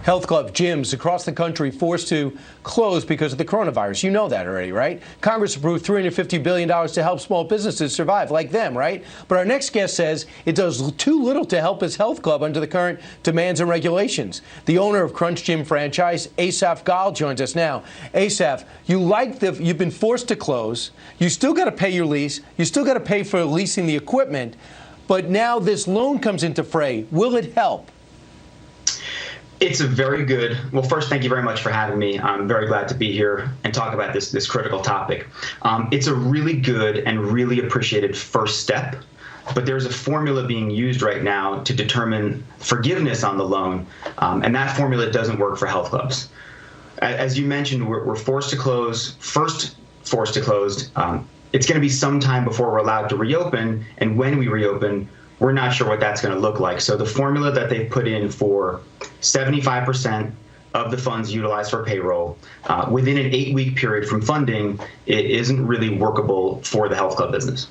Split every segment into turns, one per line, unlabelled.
health club gyms across the country forced to close because of the coronavirus. You know that already, right? Congress approved $350 billion to help small businesses survive, like them, right? But our next guest says it does too little to help his health club under the current demands and regulations. The owner of Crunch Gym franchise, Asaf Gal, joins us now. Asaf, you've been forced to close. You still got to pay your lease. You still got to pay for leasing the equipment. But now this loan comes into fray. Will it help?
It's a very good, well, first, thank you very much for having me. I'm very glad to be here and talk about this critical topic. It's a really good and really appreciated first step, but there's a formula being used right now to determine forgiveness on the loan, and that formula doesn't work for health clubs. As you mentioned, we're forced to close, first forced to close. It's going to be some time before we're allowed to reopen, and when we reopen, we're not sure what that's going to look like. So the formula that they put in for 75% of the funds utilized for payroll within an 8-week period from funding, it isn't really workable for the health club business.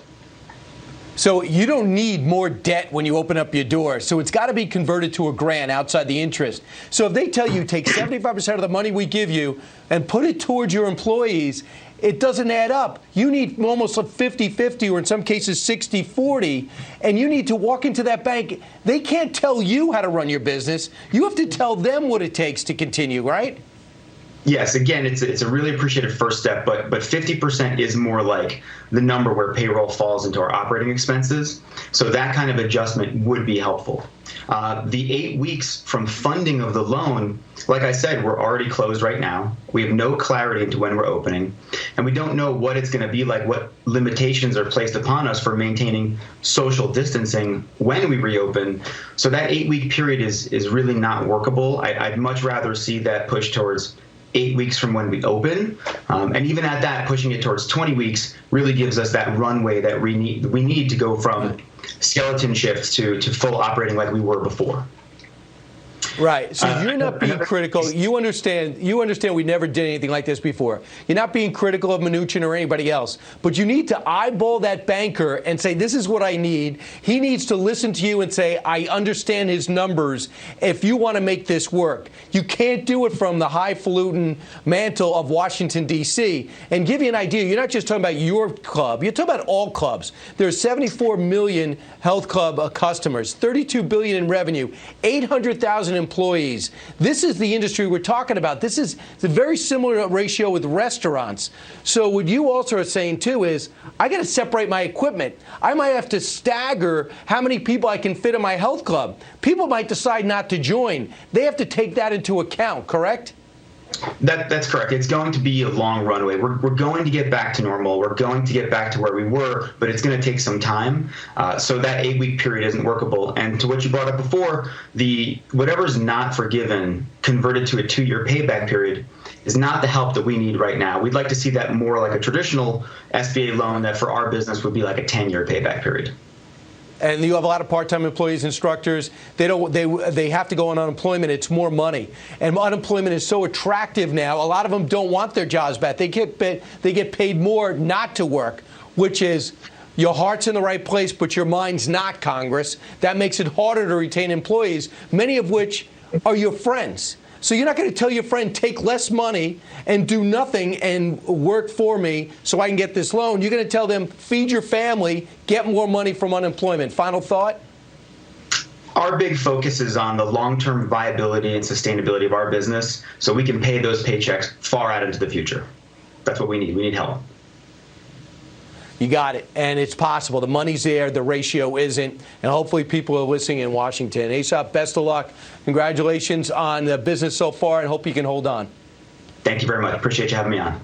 So you don't need more debt when you open up your door. So it's got to be converted to a grant outside the interest. So if they tell you take 75% of the money we give you and put it towards your employees, it doesn't add up. You need almost a 50-50 or in some cases 60-40, and you need to walk into that bank. They can't tell you how to run your business. You have to tell them what it takes to continue, right?
Yes, again, it's a really appreciated first step, but 50% is more like the number where payroll falls into our operating expenses. So that kind of adjustment would be helpful. The 8 weeks from funding of the loan, like I said, we're already closed right now. We have no clarity into when we're opening, and we don't know what it's going to be like, what limitations are placed upon us for maintaining social distancing when we reopen. So that 8-week period is really not workable. I'd much rather see that push towards 8 weeks from when we open, and even at that, pushing it towards 20 weeks really gives us that runway that we need to go from skeleton shifts to full operating like we were before.
Right. So you're not being critical. You understand we never did anything like this before. You're not being critical of Mnuchin or anybody else. But you need to eyeball that banker and say, this is what I need. He needs to listen to you and say, I understand his numbers if you want to make this work. You can't do it from the highfalutin mantle of Washington, D.C. And give you an idea, you're not just talking about your club. You're talking about all clubs. There's 74 million health club customers, $32 billion in revenue, 800,000 employees. This is the industry we're talking about. This is a very similar ratio with restaurants. So what you also are saying, too, is I got to separate my equipment. I might have to stagger how many people I can fit in my health club. People might decide not to join. They have to take that into account, correct?
That's correct. It's going to be a long runway. We're going to get back to normal. We're going to get back to where we were, but it's going to take some time. So that 8-week period isn't workable. And to what you brought up before, whatever's not forgiven converted to a 2-year payback period is not the help that we need right now. We'd like to see that more like a traditional SBA loan that for our business would be like a 10-year payback period.
And you have a lot of part-time employees, instructors. They have to go on unemployment. It's more money, and unemployment is so attractive now. A lot of them don't want their jobs back. They get paid more not to work, which is your heart's in the right place, but your mind's not. Congress. That makes it harder to retain employees, many of which are your friends. So you're not going to tell your friend, take less money and do nothing and work for me so I can get this loan. You're going to tell them, feed your family, get more money from unemployment. Final thought?
Our big focus is on the long-term viability and sustainability of our business so we can pay those paychecks far out into the future. That's what we need. We need help.
You got it. And it's possible. The money's there. The ratio isn't. And hopefully people are listening in Washington. Asaf, best of luck. Congratulations on the business so far, and hope you can hold on.
Thank you very much. Appreciate you having me on.